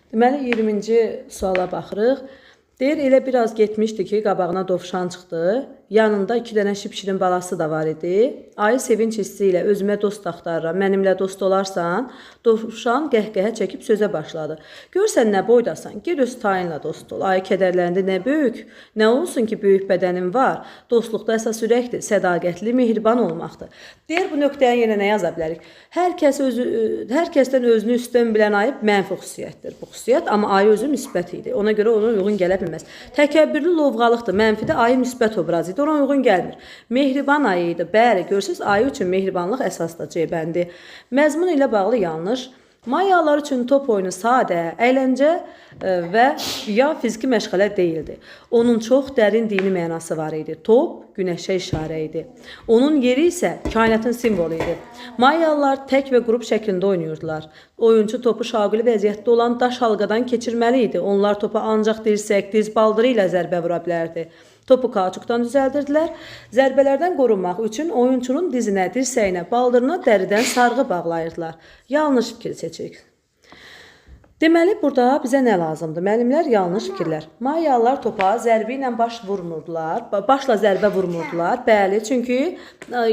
Deməli 20-ci suala baxırıq. Deyir, elə biraz getmişdi ki, qabağına dovşan çıxdı. Yanında 2 dənə şipşirin balası da var idi. Ayı sevinç hissi ilə özümə dost axtarıram, mənimlə dost olarsan. Dovşan qəhqəhə çəkib sözə başladı. Görsən nə boydasan, gir öz tayınla dost ol. Ayı kədərləndi, nə böyük, nə olsun ki, böyük bədənin var. Dostluqda əsas ürəkdir, sədaqətli, mehriban olmaqdır. Deyir, bu nöqtəyə yenə nə yaza bilərik? Hər kəsdən özünü üstün bilən ayı mənfi xüsusiyyətdir. Bu xüsusiyyət, amma ayı özü müsbət idi. Ona görə ona uyğun gələ bilməz. Təkəbbürlü lovğalıqdır. Mənfidə ayı müsbət obrazı idi. Ona uyğun gəlmir. Mehriban ayı idi. Bəli, görürsünüz, ayı üçün mehribanlıq əsasda C bəndi. Məzmun ilə bağlı yanlış. Mayalar üçün top oyunu sadə, əyləncə və ya fiziki məşğələ deyildi. Onun çox dərin dini mənası var idi. Top günəşə işarə idi. Onun yeri isə kainatın simvolu idi. Mayalılar tək və qrup şəklində oynayırdılar. Oyunçu topu şaquli vəziyyətdə olan daş halqadan keçirməli idi. Onlar topa ancaq dirsək, diz baldırı ilə zərbə vura bilərdi. Topu kauçukdan düzəldirdilər. Zərbələrdən qorunmaq üçün oyunçunun dizinə, dirsəyinə, baldırına dəridən sarğı bağlayırdılar. Yanlış fikir seçirik. Deməli, burada bizə nə lazımdır? Müəllimlər, yanlış fikirlər. Mayalılar topa zərbi ilə başla zərbə vurmurdular. Bəli, çünki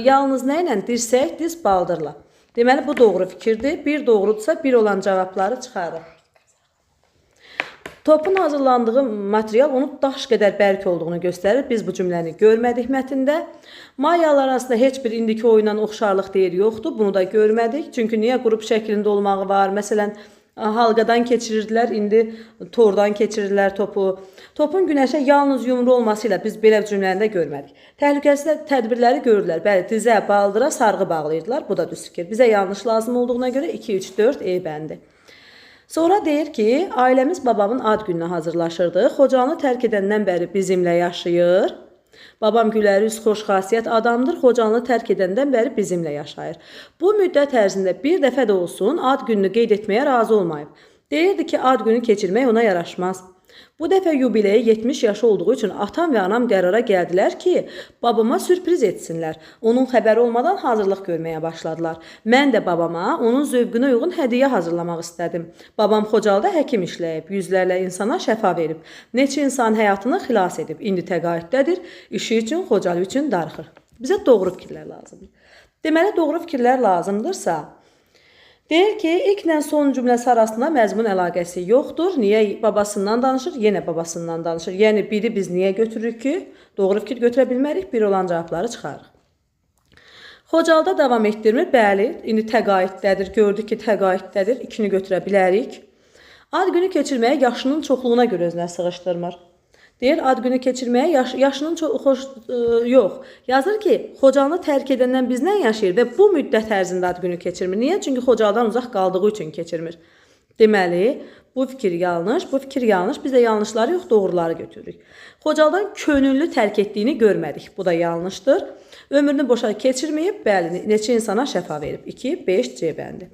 yalnız nə ilə? Dirsək, diz, baldırla. Deməli, bu doğru fikirdir. Bir doğrudursa, bir olan cavabları çıxarır. Topun hazırlandığı material onun daş qədər bərk olduğunu göstərir. Biz bu cümləni görmədik mətndə. Mayalar arasında heç bir indiki oyunla oxşarlıq deyir yoxdur. Bunu da görmədik. Çünki niyə qrup şəklində olmağı var? Məsələn, halqadan keçirirdilər, indi tordan keçirirdilər topu. Topun günəşə yalnız yumru olması ilə biz belə cümləni də görmədik. Təhlükəsizlik tədbirləri görürlər. Bəli, dizə, baldıra sarğı bağlayırdılar. Bu da düz fikir. Bizə yanlış lazım olduğuna görə 2, 3, 4 E bəndi. Sonra deyir ki, ailəmiz babamın ad gününə hazırlaşırdı. Xocalanı tərk edəndən bəri bizimlə yaşayır. Babam gülərüz, xoş xasiyyət adamdır. Xocalanı tərk edəndən bəri bizimlə yaşayır. Bu müddət ərzində bir dəfə də olsun ad gününü qeyd etməyə razı olmayıb. Deyirdi ki, ad günü keçirmək ona yaraşmaz. Bu dəfə yubileyi 70 yaşı olduğu üçün atam və anam qərara gəldilər ki, babama sürpriz etsinlər. Onun xəbəri olmadan hazırlıq görməyə başladılar. Mən də babama onun zövqünə uyğun hədiyyə hazırlamaq istədim. Babam Xocalda həkim işləyib, yüzlərlə insana şəfa verib. Neçə insan həyatını xilas edib. İndi təqaüddədir, işi üçün, Xocalı üçün darıxır. Bizə doğru fikirlər lazımdır. Deməli, doğru fikirlər lazımdırsa, deyir ki, ilklə son cümləsi arasında məzmun əlaqəsi yoxdur. Niyə babasından danışır? Yenə babasından danışır. Yəni, biri biz niyə götürürük ki? Doğru fikir götürə bilmərik, bir olan cavabları çıxarırıq. Xocalda davam etdirmir. Bəli, indi təqaüddədir. Gördük ki, təqaüddədir. İkini götürə bilərik. Ad günü keçirməyə yaşının çoxluğuna görə özünə sığışdırmır. Deyir, ad günü keçirməyə yaşının yox. Yazır ki, Xocalanı tərk edəndən bizlə yaşayır və bu müddət ərzində ad günü keçirmir. Niyə? Çünki Xocalıdan uzaq qaldığı üçün keçirmir. Deməli, bu fikir yanlış, bu fikir yanlış. Biz də yanlışları yox, doğruları götürürük. Xocalıdan könüllü tərk etdiyini görmədik. Bu da yanlışdır. Ömrünü boşa keçirməyib, bəli, neçə insana şəfa verib. 2, 5 C bəndi.